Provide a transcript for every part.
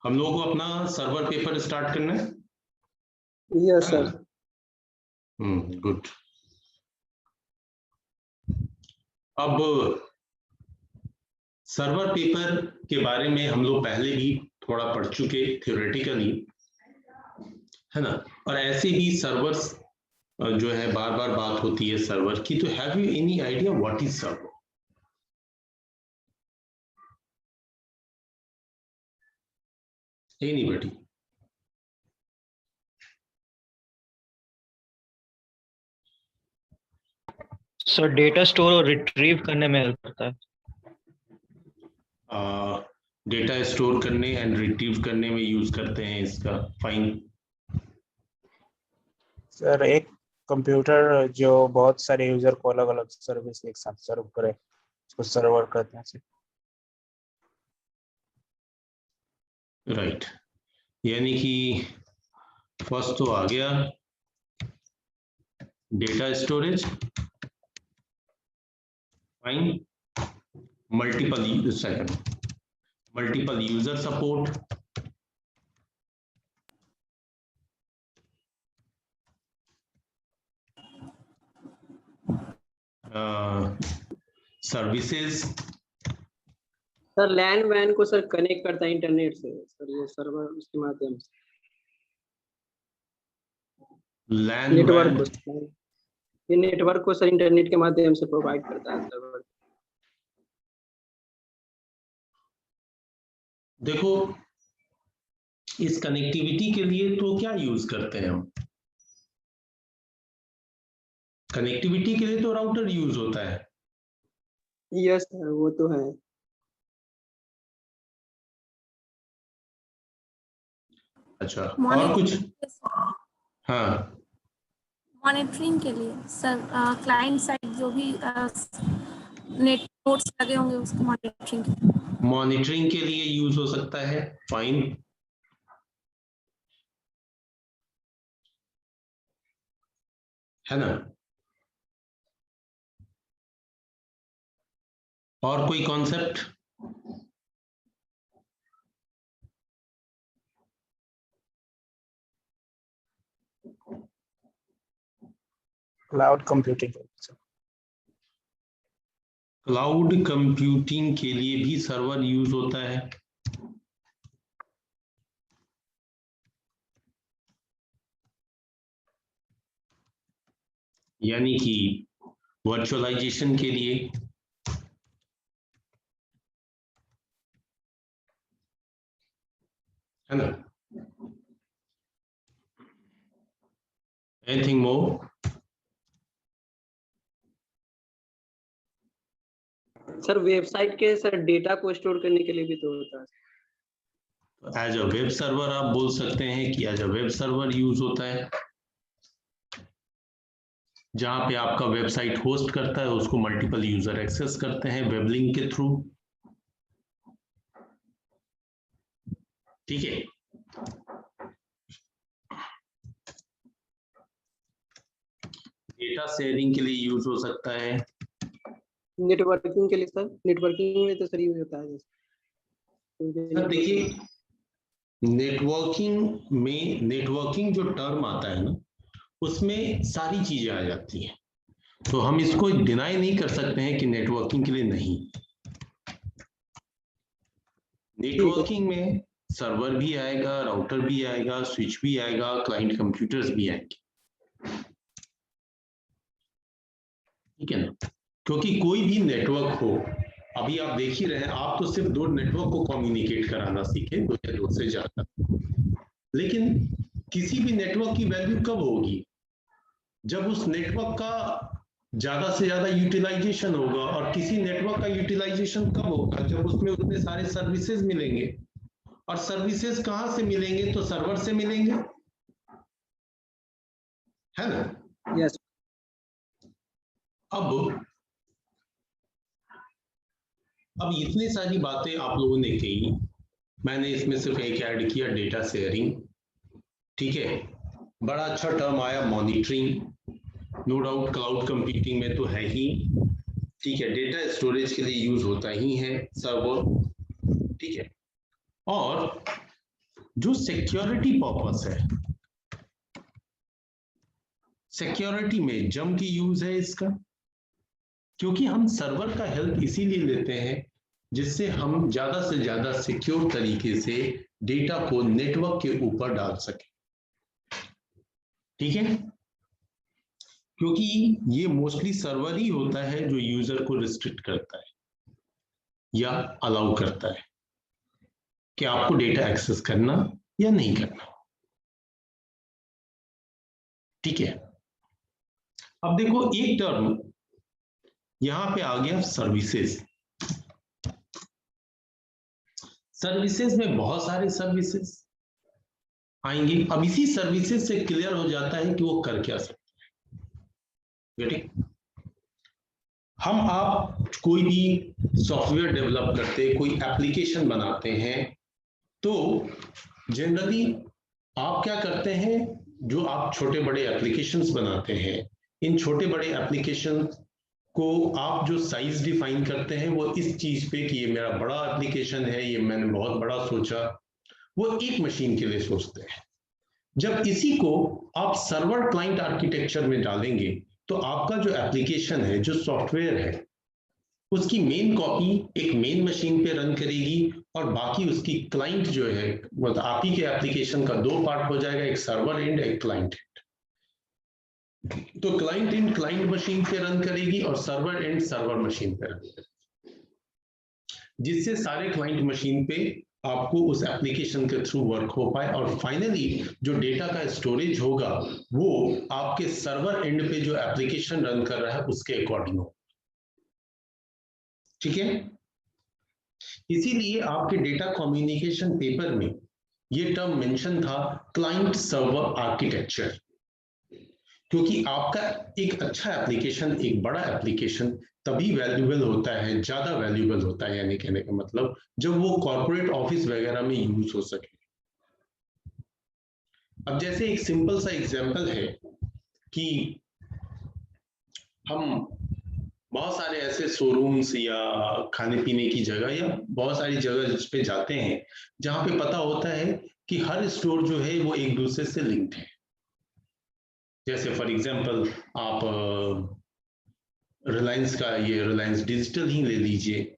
हम लोगों को अपना सर्वर पेपर स्टार्ट करना है। Yes sir. गुड। अब सर्वर पेपर के बारे में हम लोग पहले भी थोड़ा पढ़ चुके थ्योरेटिकली, है ना। और ऐसे ही सर्वर्स जो है बार बार बात होती है सर्वर की, तो have you any idea what is server? Anybody? Sir data store और रिट्रीव करने में हेल्प करता है। डेटा स्टोर करने एंड रिट्रीव करने में यूज करते हैं इसका। फाइन। सर एक कंप्यूटर जो बहुत सारे यूजर को अलग अलग सर्विस एक साथ सर्व करे उसको सर्वर कहते हैं सर। राइट। यानी कि फर्स्ट तो आ गया data storage, fine. Multiple user support, services. Sir LAN वैन को सर कनेक्ट करता है इंटरनेट से सर, ये सर्वर उसके माध्यम से लैन नेटवर्क, ये नेटवर्क को सर इंटरनेट के माध्यम से प्रोवाइड करता है सर्वर। देखो इस कनेक्टिविटी के लिए तो क्या यूज करते हैं हम? कनेक्टिविटी के लिए तो राउटर यूज होता है। यस सर वो तो है। अच्छा और कुछ? हाँ मॉनिटरिंग के लिए सर, क्लाइंट साइड जो भी नेट नोड्स लगे होंगे उसको मॉनिटरिंग के लिए यूज हो सकता है। फाइन। है ना। और कोई concept? Cloud computing. Cloud computing के लिए भी सर्वर यूज होता है। यानी कि वर्चुअलाइजेशन के लिए, है ना। Anything more? सर वेबसाइट के सर डेटा को स्टोर करने के लिए भी तो होता है। एज अ वेब सर्वर आप बोल सकते हैं कि as a web server use होता है, जहां पे आपका वेबसाइट होस्ट करता है उसको मल्टीपल यूजर एक्सेस करते हैं वेब लिंक के थ्रू। ठीक है। डेटा शेयरिंग के लिए यूज हो सकता है। नेटवर्किंग के लिए सर, नेटवर्किंग में तो सर यूज होता है। सर देखिए नेटवर्किंग जो टर्म आता है ना उसमें सारी चीजें आ जाती हैं, तो हम इसको डिनाई नहीं कर सकते हैं कि नेटवर्किंग के लिए नहीं। नेटवर्किंग में सर्वर भी आएगा, राउटर भी आएगा, स्विच भी आएगा, क्लाइंट कंप्यूटर्स भी आएंगे। ठीक है ना। क्योंकि कोई भी नेटवर्क हो, अभी आप देख ही रहे हैं, आप तो सिर्फ दो नेटवर्क को कम्युनिकेट कराना सीखे, दो या दो से ज्यादा, लेकिन किसी भी नेटवर्क की वैल्यू कब होगी? जब उस नेटवर्क का ज्यादा से ज्यादा यूटिलाइजेशन होगा। और किसी नेटवर्क का यूटिलाइजेशन कब होगा? जब उसमें उतने सारे सर्विसेज मिलेंगे। और सर्विसेज कहां से मिलेंगे? तो सर्वर से मिलेंगे, है ना। यस। अब इतनी सारी बातें आप लोगों ने कही, मैंने इसमें सिर्फ एक ऐड किया डेटा शेयरिंग। ठीक है। बड़ा अच्छा टर्म आया monitoring, no doubt cloud computing में तो है ही। ठीक है। डेटा स्टोरेज के लिए यूज होता ही है सर्वर। ठीक है। और जो सिक्योरिटी पर्पस है, सिक्योरिटी में जम की यूज है इसका, क्योंकि हम सर्वर का हेल्प इसीलिए लेते हैं जिससे हम ज्यादा से ज्यादा सिक्योर तरीके से डेटा को नेटवर्क के ऊपर डाल सकें। ठीक है, क्योंकि ये मोस्टली सर्वर ही होता है जो यूजर को रिस्ट्रिक्ट करता है या अलाउ करता है कि आपको डेटा एक्सेस करना या नहीं करना। ठीक है, अब देखो एक टर्म यहां पे आ गया सर्विसेज। सर्विसेज में बहुत सारे सर्विसेज आएंगे। अब इसी सर्विसेज से क्लियर हो जाता है कि वो कर क्या सकते हैं। ठीक, हम आप कोई भी सॉफ्टवेयर डेवलप करते, कोई एप्लीकेशन बनाते हैं, तो जनरली आप क्या करते हैं, जो आप छोटे बड़े एप्लीकेशंस बनाते हैं, इन छोटे बड़े एप्लीकेशन को आप जो साइज डिफाइन करते हैं वो इस चीज पे कि ये मेरा बड़ा एप्लीकेशन है, ये मैंने बहुत बड़ा सोचा, वो एक मशीन के लिए सोचते हैं। जब इसी को आप सर्वर क्लाइंट आर्किटेक्चर में डालेंगे तो आपका जो एप्लीकेशन है, जो सॉफ्टवेयर है, उसकी मेन कॉपी एक मेन मशीन पे रन करेगी और बाकी उसकी क्लाइंट जो है, मतलब आप ही के एप्लीकेशन का दो पार्ट हो जाएगा, एक सर्वर एंड एक क्लाइंट एंड। तो क्लाइंट एंड क्लाइंट मशीन पे रन करेगी और सर्वर एंड सर्वर मशीन पे रन करेगी, जिससे सारे क्लाइंट मशीन पे आपको उस एप्लीकेशन के थ्रू वर्क हो पाए और फाइनली जो डेटा का स्टोरेज होगा वो आपके सर्वर एंड पे जो एप्लीकेशन रन कर रहा है उसके अकॉर्डिंग हो। ठीक है, इसीलिए आपके डेटा कम्युनिकेशन पेपर में ये टर्म मेंशन था, क्लाइंट सर्वर आर्किटेक्चर, क्योंकि आपका एक अच्छा एप्लीकेशन, एक बड़ा एप्लीकेशन तभी वैल्यूएबल होता है, ज्यादा वैल्यूएबल होता है, यानी कहने का मतलब जब वो कॉर्पोरेट ऑफिस वगैरह में यूज हो सके। अब जैसे एक सिंपल सा एग्जांपल है कि हम बहुत सारे ऐसे शोरूम्स या खाने पीने की जगह या बहुत सारी जगह जिस पे जाते हैं जहां पे पता होता है कि हर स्टोर जो है वो एक दूसरे से लिंक्ड है। जैसे फॉर एग्जांपल आप रिलायंस का, ये रिलायंस डिजिटल ही ले लीजिए।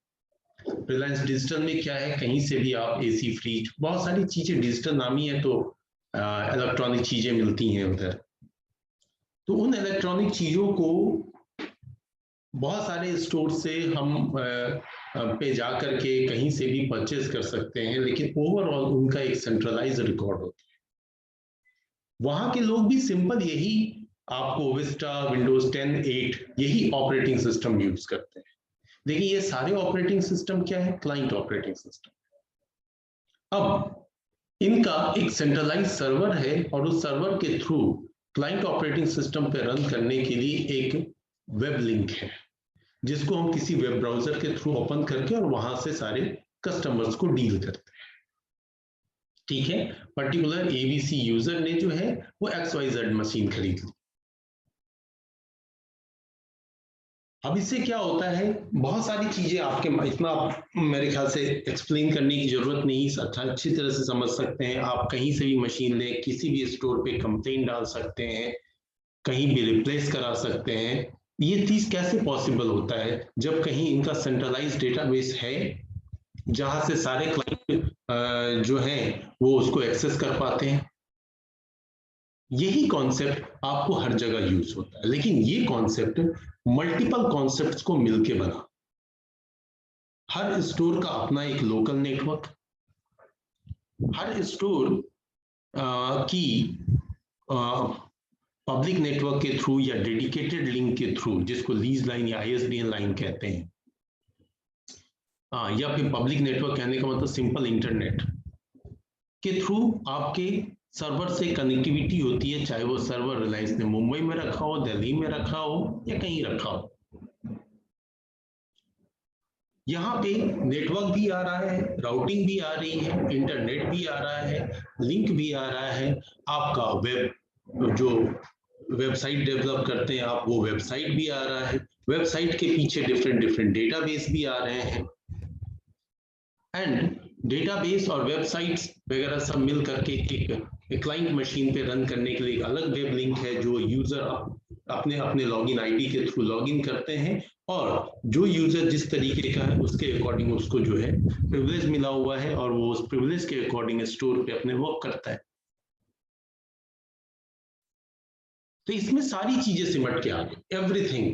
रिलायंस डिजिटल में क्या है, कहीं से भी आप एसी, फ्रिज, बहुत सारी चीजें डिजिटल नामी है, तो इलेक्ट्रॉनिक चीजें मिलती हैं उधर। तो उन इलेक्ट्रॉनिक चीजों को बहुत सारे स्टोर से हम पे जा करके कहीं से भी परचेज कर सकते हैं, लेकिन ओवरऑल उनका एक सेंट्रलाइज रिकॉर्ड होता है। वहां के लोग भी सिंपल यही आपको विस्टा, विंडोज 10, 8 यही ऑपरेटिंग सिस्टम यूज करते हैं। देखिए ये सारे ऑपरेटिंग सिस्टम क्या है, क्लाइंट ऑपरेटिंग सिस्टम। अब इनका एक सेंट्रलाइज सर्वर है और उस सर्वर के थ्रू क्लाइंट ऑपरेटिंग सिस्टम पे रन करने के लिए एक वेब लिंक है, जिसको हम किसी वेब ब्राउजर के थ्रू ओपन करके और वहां से सारे कस्टमर्स को डील करते हैं। ठीक है, पर्टिकुलर एबीसी यूजर ने जो है वो XYZ मशीन खरीद ली। अब इससे क्या होता है, बहुत सारी चीजें आपके, इतना मेरे ख्याल से एक्सप्लेन करने की जरूरत नहीं, अच्छी तरह से समझ सकते हैं। आप कहीं से भी मशीन लें, किसी भी स्टोर पे कंप्लेन डाल सकते हैं, कहीं भी रिप्लेस करा सकते हैं। ये चीज कैसे पॉसिबल होता है, जब कहीं इनका सेंट्रलाइज डेटाबेस है जहां से सारे क्लाइंट जो हैं वो उसको एक्सेस कर पाते हैं। यही कॉन्सेप्ट आपको हर जगह यूज होता है, लेकिन ये कॉन्सेप्ट मल्टीपल कॉन्सेप्ट्स को मिलके बना। हर स्टोर का अपना एक लोकल नेटवर्क, हर स्टोर की पब्लिक नेटवर्क के थ्रू या डेडिकेटेड लिंक के थ्रू, जिसको लीज लाइन या ISDN लाइन कहते हैं, या फिर पब्लिक नेटवर्क कहने का मतलब सिंपल इंटरनेट के थ्रू आपके सर्वर से कनेक्टिविटी होती है, चाहे वो सर्वर रिलायंस ने मुंबई में रखा हो, दिल्ली में रखा हो या कहीं रखा हो। यहाँ पे नेटवर्क भी आ रहा है, राउटिंग भी आ रही है, इंटरनेट भी आ रहा है, लिंक भी आ रहा है, आपका वेब जो वेबसाइट डेवलप करते हैं आप, वो वेबसाइट भी आ रहा है, वेबसाइट के पीछे डिफरेंट डेटाबेस भी आ रहे हैं। एंड डेटाबेस और वेबसाइट्स वगैरह सब मिल करके एक क्लाइंट मशीन पे रन करने के लिए एक अलग वेब लिंक है जो यूजर अपने अपने लॉगिन आईडी के थ्रू लॉगिन करते हैं, और जो यूजर जिस तरीके का है उसके अकॉर्डिंग उसको जो है प्रिविलेज मिला हुआ है और वो उस प्रिविलेज के अकॉर्डिंग स्टोर पे अपने वर्क करता है। तो इसमें सारी चीजें सिमट के आ गई, एवरीथिंग।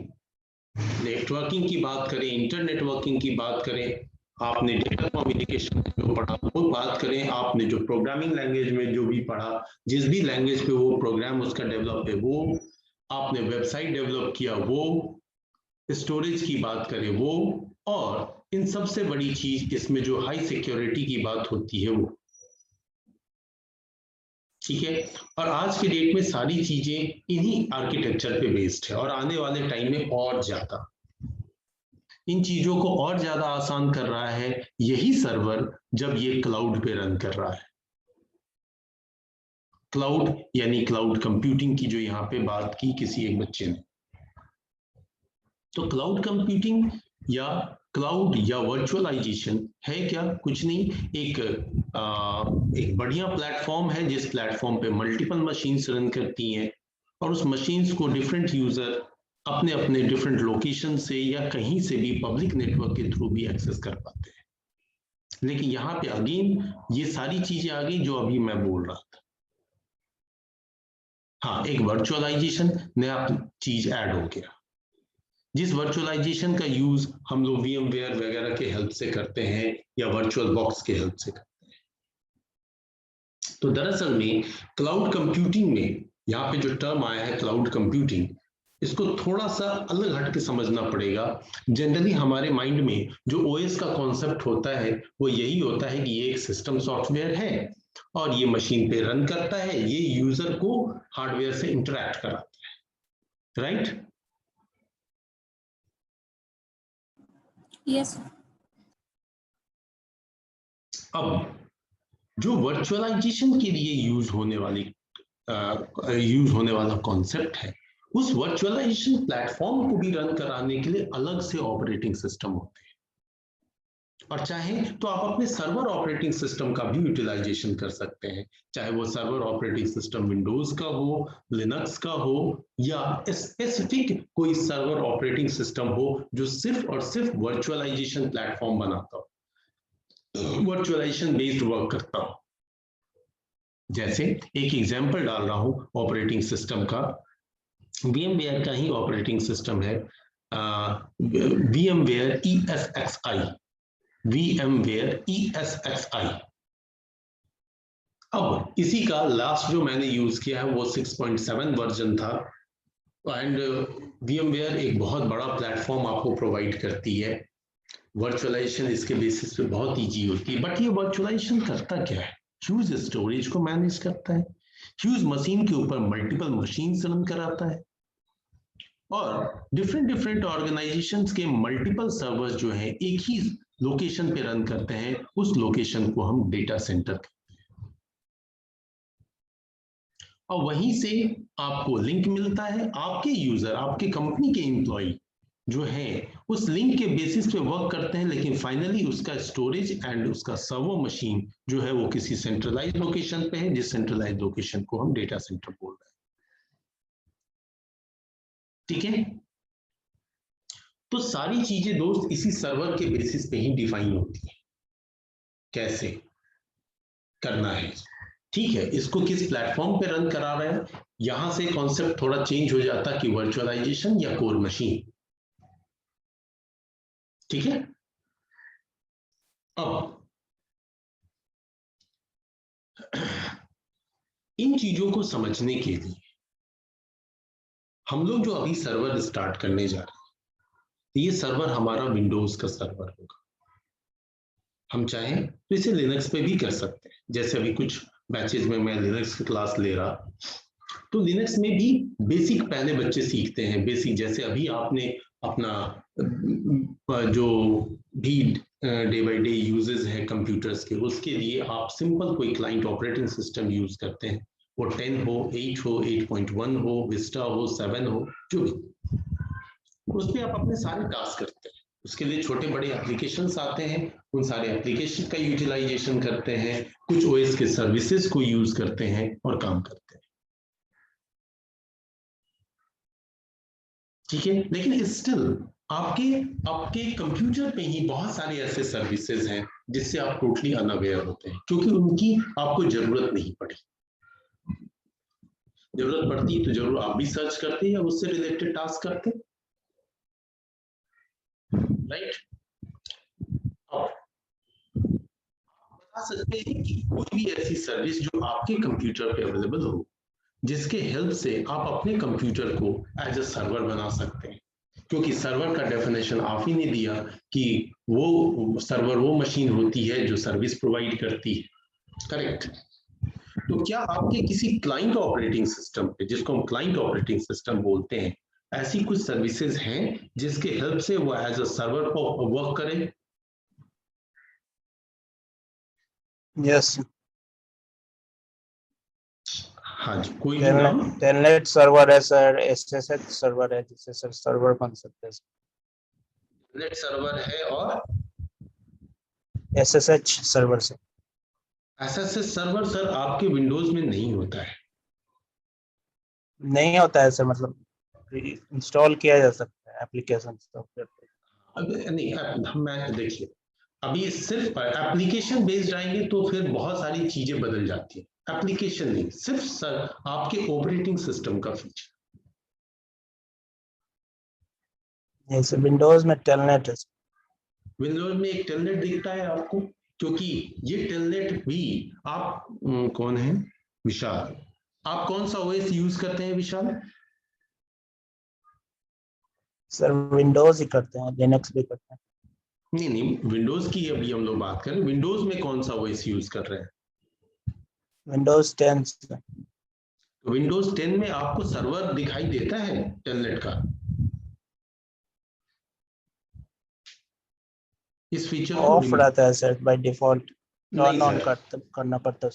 नेटवर्किंग की बात करें, इंटरनेटवर्किंग की बात करें, आपने डेटा कम्युनिकेशन जो पढ़ा वो बात करें, आपने जो प्रोग्रामिंग लैंग्वेज में जो भी पढ़ा, जिस भी लैंग्वेज पे वो प्रोग्राम उसका डेवलप है वो, आपने वेबसाइट डेवलप किया वो, स्टोरेज की बात करें वो, और इन सबसे बड़ी चीज इसमें जो हाई सिक्योरिटी की बात होती है वो, ठीक है। और आज के डेट में सारी चीजें इन्हीं आर्किटेक्चर पे बेस्ड है, और आने वाले टाइम में और ज्यादा इन चीजों को और ज्यादा आसान कर रहा है यही सर्वर जब ये क्लाउड पे रन कर रहा है। क्लाउड यानी क्लाउड कंप्यूटिंग की जो यहाँ पे बात की किसी एक बच्चे ने, तो क्लाउड कंप्यूटिंग या क्लाउड या वर्चुअलाइजेशन है क्या? कुछ नहीं, एक बढ़िया प्लेटफॉर्म है जिस प्लेटफॉर्म पे मल्टीपल मशीन्स रन करती हैं, और उस मशीन्स को डिफरेंट यूजर अपने अपने डिफरेंट लोकेशन से या कहीं से भी पब्लिक नेटवर्क के थ्रू भी एक्सेस कर पाते हैं। लेकिन यहाँ पे अगेन ये सारी चीजें आ गई जो अभी मैं बोल रहा था। हाँ, एक वर्चुअलाइजेशन नया चीज ऐड हो गया, जिस वर्चुअलाइजेशन का यूज हम लोग VMware वगैरह के हेल्प से करते हैं या वर्चुअल बॉक्स के हेल्प से करते हैं। तो दरअसल में क्लाउड कंप्यूटिंग में यहाँ पे जो टर्म आया है क्लाउड कंप्यूटिंग, इसको थोड़ा सा अलग हट के समझना पड़ेगा। जनरली हमारे माइंड में जो OS का कॉन्सेप्ट होता है वो यही होता है कि ये एक सिस्टम सॉफ्टवेयर है और ये मशीन पे रन करता है, ये यूजर को हार्डवेयर से इंटरैक्ट कराता है, राइट? यस। अब जो वर्चुअलाइजेशन के लिए यूज होने वाला कॉन्सेप्ट है, उस वर्चुअलाइजेशन प्लेटफॉर्म को भी रन कराने के लिए अलग से ऑपरेटिंग सिस्टम होते हैं, और चाहे तो आप अपने सर्वर ऑपरेटिंग सिस्टम का भी यूटिलाइजेशन कर सकते हैं, चाहे वो सर्वर ऑपरेटिंग सिस्टम विंडोज का हो, लिनक्स का हो, या स्पेसिफिक कोई सर्वर ऑपरेटिंग सिस्टम हो जो सिर्फ और सिर्फ वर्चुअलाइजेशन प्लेटफॉर्म बनाता हो, वर्चुअलाइजेशन बेस्ड वर्क करता हो। जैसे एक एग्जांपल डाल रहा हूं ऑपरेटिंग सिस्टम का, VMware का ही ऑपरेटिंग सिस्टम है, VMware ESXi, VMware ESXi। अब इसी का लास्ट जो मैंने यूज किया है वो 6.7 वर्जन था, एंड VMware एक बहुत बड़ा प्लेटफॉर्म आपको प्रोवाइड करती है। वर्चुअलाइजेशन इसके बेसिस पे बहुत ईजी होती है, बट ये वर्चुअलाइजेशन करता क्या है? ह्यूज स्टोरेज को मैनेज करता है, ह्यूज मशीन के ऊपर मल्टीपल मशीन रन कराता है, और डिफरेंट ऑर्गेनाइजेशंस के मल्टीपल सर्वर्स जो हैं एक ही लोकेशन पे रन करते हैं, उस लोकेशन को हम डेटा सेंटर कहते हैं। और वहीं से आपको लिंक मिलता है, आपके यूजर, आपके कंपनी के एम्प्लॉय जो है उस लिंक के बेसिस पे वर्क करते हैं, लेकिन फाइनली उसका स्टोरेज एंड उसका सर्वर मशीन जो है वो किसी सेंट्रलाइज्ड लोकेशन पे है, जिस सेंट्रलाइज्ड लोकेशन को हम डेटा सेंटर बोल रहे हैं। ठीक है, तो सारी चीजें दोस्त इसी सर्वर के बेसिस पे ही डिफाइन होती है, कैसे करना है, ठीक है, इसको किस प्लेटफॉर्म पे रन करा रहे हैं, यहां से कॉन्सेप्ट थोड़ा चेंज हो जाता कि वर्चुअलाइजेशन या कोर मशीन। ठीक है, अब इन चीजों को समझने के लिए हम लोग जो अभी सर्वर स्टार्ट करने जा रहे हैं, ये सर्वर हमारा विंडोज का सर्वर होगा। हम चाहें तो इसे लिनक्स पे भी कर सकते हैं, जैसे अभी कुछ बैचेज में मैं लिनक्स की क्लास ले रहा, तो लिनक्स में भी बेसिक पहले बच्चे सीखते हैं, बेसिक जैसे अभी आपने अपना जो भी डे बाय डे यूजेस है कंप्यूटर्स के, उसके लिए आप सिंपल कोई क्लाइंट ऑपरेटिंग सिस्टम यूज करते हैं, वो 10 हो, 8 हो, 8.1 हो, विस्टा हो, 7 हो, जो भी, उस पर आप अपने सारे टास्क करते हैं। उसके लिए छोटे बड़े एप्लीकेशंस आते हैं, उन सारे एप्लीकेशन का यूटिलाइजेशन करते हैं, कुछ ओएस के सर्विसेज को यूज करते हैं और काम करते हैं। ठीक है, लेकिन स्टिल आपके आपके कंप्यूटर में ही बहुत सारे ऐसे सर्विसेज हैं जिससे आप टोटली अनअवेयर होते हैं, क्योंकि उनकी आपको जरूरत नहीं पड़ी। जरूरत पड़ती तो जरूर आप भी सर्च करते या उससे रिलेटेड टास्क करते, राइट। बता सकते हैं कि कोई भी ऐसी सर्विस जो आपके कंप्यूटर पे अवेलेबल हो, जिसके हेल्प से आप अपने कंप्यूटर को एज अ सर्वर बना सकते हैं, क्योंकि सर्वर का डेफिनेशन आप ही ने दिया कि वो सर्वर वो मशीन होती है जो सर्विस प्रोवाइड करती है, करेक्ट। तो क्या आपके किसी क्लाइंट ऑपरेटिंग सिस्टम पे, जिसको हम क्लाइंट ऑपरेटिंग सिस्टम बोलते हैं, ऐसी कुछ सर्विसेज हैं जिसके हेल्प से वो एज अ सर्वर वर्क करे? यस, हाँ जी, कोई भी नाम? टेलनेट सर्वर है सर, एसएसएच सर्वर है जिससे सर सर्वर बन सकते हैं। नेट सर्वर है और एसएसएच सर्वर से। एसएसएच सर्वर सर आपके विंडोज में नहीं होता है। नहीं होता है सर, मतलब इंस्टॉल किया जा सकता है एप्लीकेशन सॉफ्टवेयर पे। अब नहीं, मैं देखिए, अभी सिर्फ एप्लीकेशन बेस्ड आएंगे तो फिर बहुत सारी चीजें बदल जाती है। एप्लीकेशन नहीं, सिर्फ सर आपके ऑपरेटिंग सिस्टम का फीचर। जैसे विंडोज में टेलनेट है। विंडोज में एक टेलनेट दिखता है आपको, क्योंकि ये टेलनेट भी आप कौन है? विशाल, आप कौन सा ओएस यूज करते हैं विशाल? सर विंडोज ही करते हैं, लिनक्स भी करते हैं। नहीं, विंडोज की अभी हम लोग बात करें, विंडोज में कौन सा ओएस यूज कर रहे हैं? विंडोज 10 से। तो विंडोज 10 में आपको सर्वर दिखाई देता है टेलनेट का? इस फीचर को ऑफ रहता है sir by default, turn on करना पड़ता है।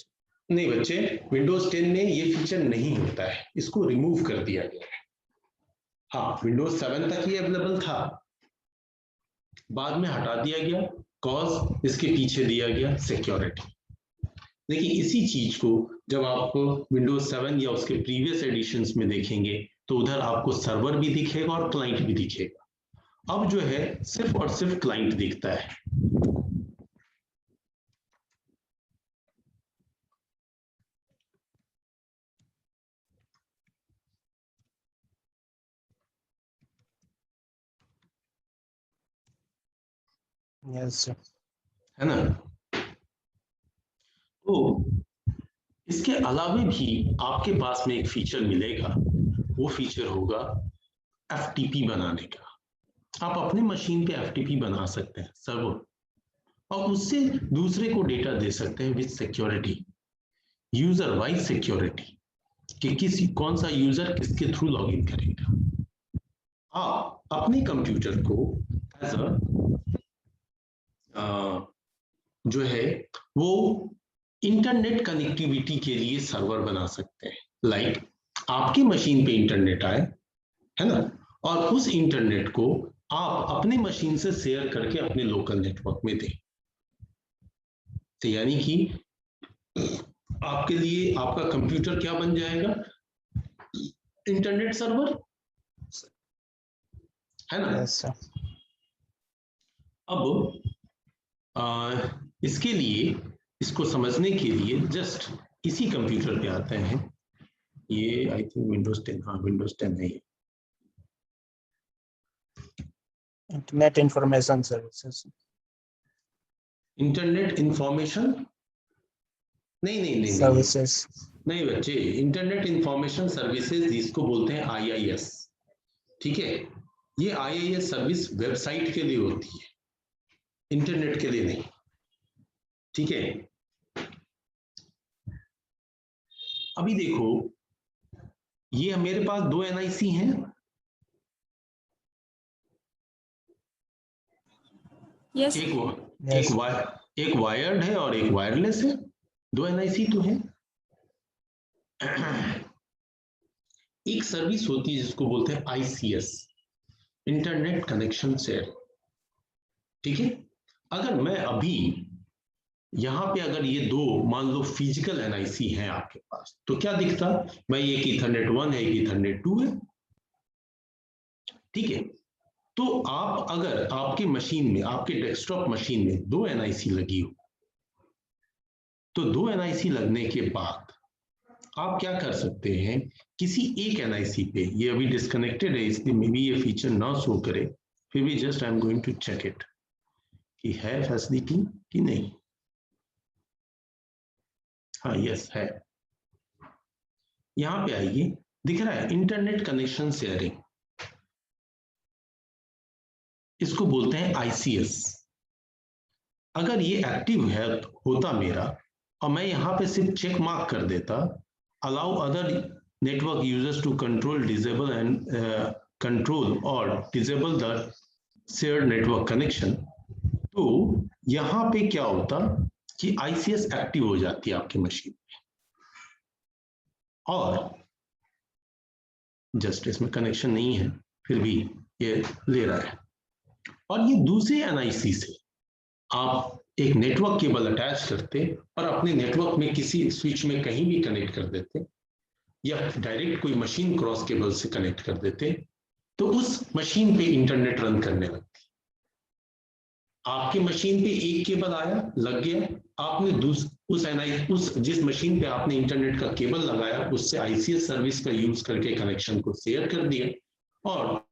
नहीं बच्चे, विंडोज 10 में ये फीचर नहीं होता है, इसको रिमूव कर दिया गया है। हाँ, विंडोज 7 तक ये अवेलेबल था, बाद में हटा दिया गया, कॉज इसके पीछे दिया गया सिक्योरिटी। देखिए, इसी चीज को जब आप विंडोज 7 या उसके प्रीवियस एडिशंस में देखेंगे तो उधर आपको सर्वर भी दिखेगा और क्लाइंट भी दिखेगा। अब जो है सिर्फ और सिर्फ क्लाइंट दिखता है। यस सर, है ना? तो इसके अलावा भी आपके पास में एक फीचर मिलेगा, वो फीचर होगा एफटीपी बनाने का। आप अपने मशीन पे एफटीपी बना सकते हैं सर्वर, और उससे दूसरे को डेटा दे सकते हैं with security, user wise security, कि कौन सा यूजर किसके थ्रू लॉगिन करेगा। आप अपने कंप्यूटर को एज जो है वो इंटरनेट कनेक्टिविटी के लिए सर्वर बना सकते हैं। लाइक आपकी मशीन पे इंटरनेट आए, है ना, और उस इंटरनेट को आप अपने मशीन से शेयर करके अपने लोकल नेटवर्क में दें। तो यानी कि आपके लिए आपका कंप्यूटर क्या बन जाएगा? इंटरनेट सर्वर, है ना? Yes sir. अब इसके लिए, इसको समझने के लिए जस्ट इसी कंप्यूटर पे आते हैं। ये आई थिंक विंडोज 10, हाँ विंडोज 10 नहीं है। Internet information services. Internet information नहीं सर्विसेज नहीं बच्चे, इंटरनेट इंफॉर्मेशन सर्विसेज जिसको बोलते हैं IIS, ठीक है। ये IIS सर्विस वेबसाइट के लिए होती है, इंटरनेट के लिए नहीं, ठीक है। अभी देखो, ये मेरे पास 2 NIC हैं, यस एक वायर्ड है और एक वायरलेस है। 2 NIC तो है। एक सर्विस होती है जिसको बोलते हैं ICS, इंटरनेट कनेक्शन शेयर। ठीक है। अगर मैं अभी यहां पे अगर ये दो मान लो फिजिकल एनआईसी हैं आपके पास, तो क्या दिखता, भाई एक ईथरनेट 1 है, एक ईथरनेट 2 है, ठीक है। तो आप अगर आपके मशीन में, आपके डेस्कटॉप मशीन में 2 एनआईसी लगी हो, तो 2 एनआईसी लगने के बाद आप क्या कर सकते हैं, किसी एक एनआईसी पे, ये अभी डिस्कनेक्टेड है इसलिए मे बी ये फीचर ना शो करे, फिर भी just I am going to check it कि है फैसिलिटी कि नहीं। हाँ यस है, यहां पे आइए, दिख रहा है इंटरनेट कनेक्शन शेयरिंग, इसको बोलते हैं आईसीएस। अगर ये एक्टिव है होता मेरा, और मैं यहां पे सिर्फ चेक मार्क कर देता, allow other network users to control disable and control or disable the shared network connection, तो यहां पे क्या होता कि आईसीएस एक्टिव हो जाती है आपकी मशीन में, और जस्ट इसमें कनेक्शन नहीं है फिर भी ये ले रहा है। और ये दूसरे एनआईसी से आप एक नेटवर्क केबल अटैच करते और अपने नेटवर्क में किसी स्विच में कहीं भी कनेक्ट कर देते, या डायरेक्ट कोई मशीन क्रॉस केबल से कनेक्ट कर देते, तो उस मशीन पे इंटरनेट रन करने लगती। आपकी मशीन पे एक केबल आया, लग गया, आपने उस जिस मशीन पे आपने इंटरनेट का केबल लगाया उससे आईसीएस सर्विस का यूज करके कनेक्शन को शेयर कर दिया, और